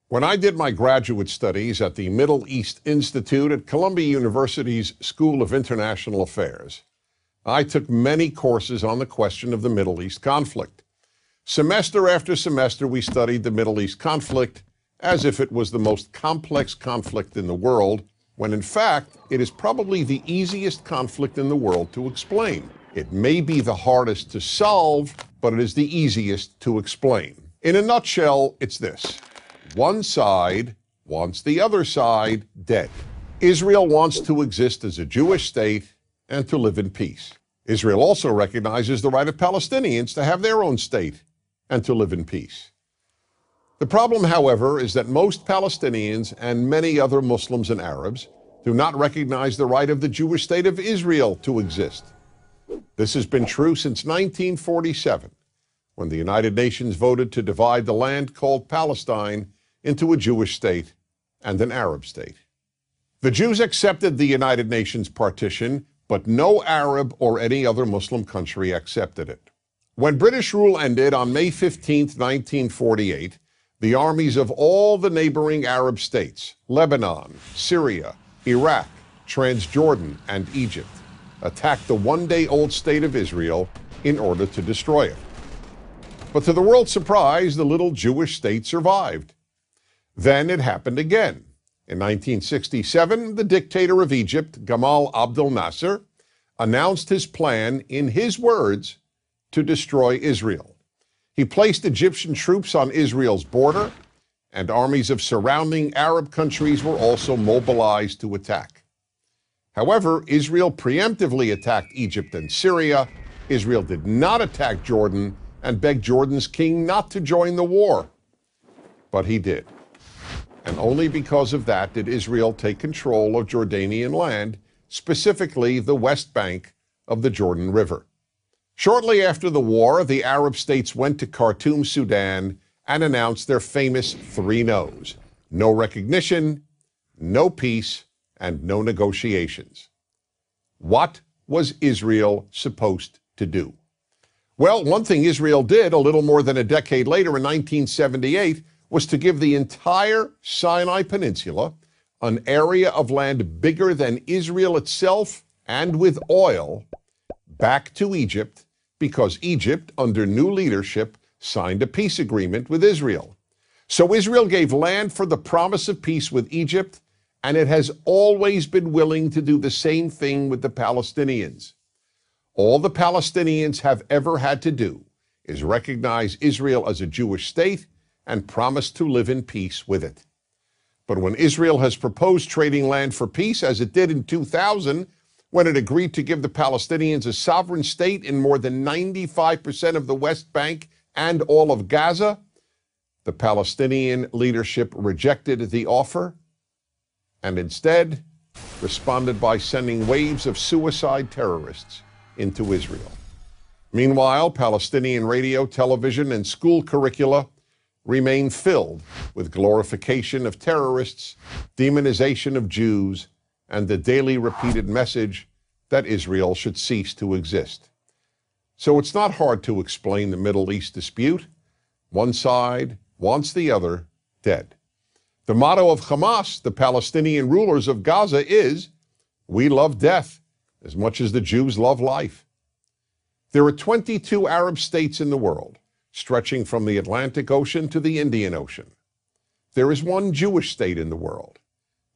When I did my graduate studies at the Middle East Institute at Columbia University's School of International Affairs, I took many courses on the question of the Middle East conflict. Semester after semester, we studied the Middle East conflict as if it was the most complex conflict in the world, when in fact, it is probably the easiest conflict in the world to explain. It may be the hardest to solve, but it is the easiest to explain. In a nutshell, it's this. One side wants the other side dead. Israel wants to exist as a Jewish state and to live in peace. Israel also recognizes the right of Palestinians to have their own state and to live in peace. The problem, however, is that most Palestinians and many other Muslims and Arabs do not recognize the right of the Jewish state of Israel to exist. This has been true since 1947, when the United Nations voted to divide the land called Palestine into a Jewish state and an Arab state. The Jews accepted the United Nations partition, but no Arab or any other Muslim country accepted it. When British rule ended on May 15, 1948, the armies of all the neighboring Arab states, Lebanon, Syria, Iraq, Transjordan, and Egypt, attacked the one-day-old state of Israel in order to destroy it. But to the world's surprise, the little Jewish state survived. Then it happened again. In 1967, the dictator of Egypt, Gamal Abdel Nasser, announced his plan, in his words, to destroy Israel. He placed Egyptian troops on Israel's border, and armies of surrounding Arab countries were also mobilized to attack. However, Israel preemptively attacked Egypt and Syria. Israel did not attack Jordan and begged Jordan's king not to join the war. But he did. And only because of that did Israel take control of Jordanian land, specifically the West Bank of the Jordan River. Shortly after the war, the Arab states went to Khartoum, Sudan, and announced their famous three no's: no recognition, no peace, and no negotiations. What was Israel supposed to do? Well, one thing Israel did a little more than a decade later in 1978 was to give the entire Sinai Peninsula, an area of land bigger than Israel itself and with oil, back to Egypt, because Egypt, under new leadership, signed a peace agreement with Israel. So Israel gave land for the promise of peace with Egypt, and it has always been willing to do the same thing with the Palestinians. All the Palestinians have ever had to do is recognize Israel as a Jewish state and promise to live in peace with it. But when Israel has proposed trading land for peace, as it did in 2000, when it agreed to give the Palestinians a sovereign state in more than 95% of the West Bank and all of Gaza, the Palestinian leadership rejected the offer and instead responded by sending waves of suicide terrorists into Israel. Meanwhile, Palestinian radio, television, and school curricula remain filled with glorification of terrorists, demonization of Jews, and the daily repeated message that Israel should cease to exist. So it's not hard to explain the Middle East dispute. One side wants the other dead. The motto of Hamas, the Palestinian rulers of Gaza, is, "We love death as much as the Jews love life." There are 22 Arab states in the world, stretching from the Atlantic Ocean to the Indian Ocean. There is one Jewish state in the world,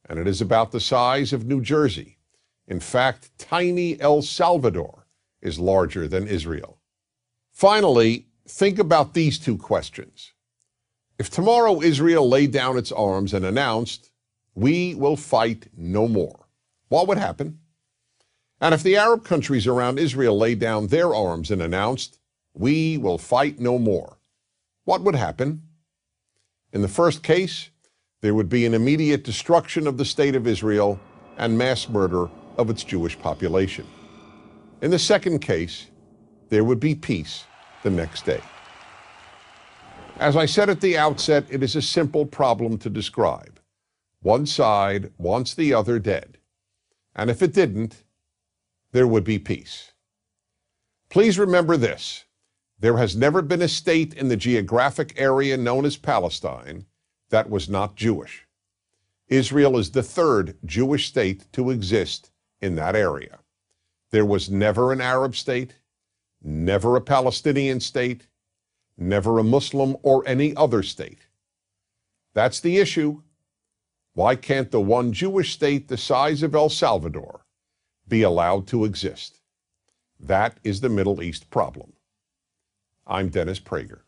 and it is about the size of New Jersey. In fact, tiny El Salvador is larger than Israel. Finally, think about these two questions. If tomorrow Israel laid down its arms and announced, "We will fight no more," what would happen? And if the Arab countries around Israel laid down their arms and announced, "We will fight no more," what would happen? In the first case, there would be an immediate destruction of the state of Israel and mass murder of its Jewish population. In the second case, there would be peace the next day. As I said at the outset, it is a simple problem to describe. One side wants the other dead. And if it didn't, there would be peace. Please remember this. There has never been a state in the geographic area known as Palestine that was not Jewish. Israel is the third Jewish state to exist in that area. There was never an Arab state, never a Palestinian state, never a Muslim or any other state. That's the issue. Why can't the one Jewish state the size of El Salvador be allowed to exist? That is the Middle East problem. I'm Dennis Prager.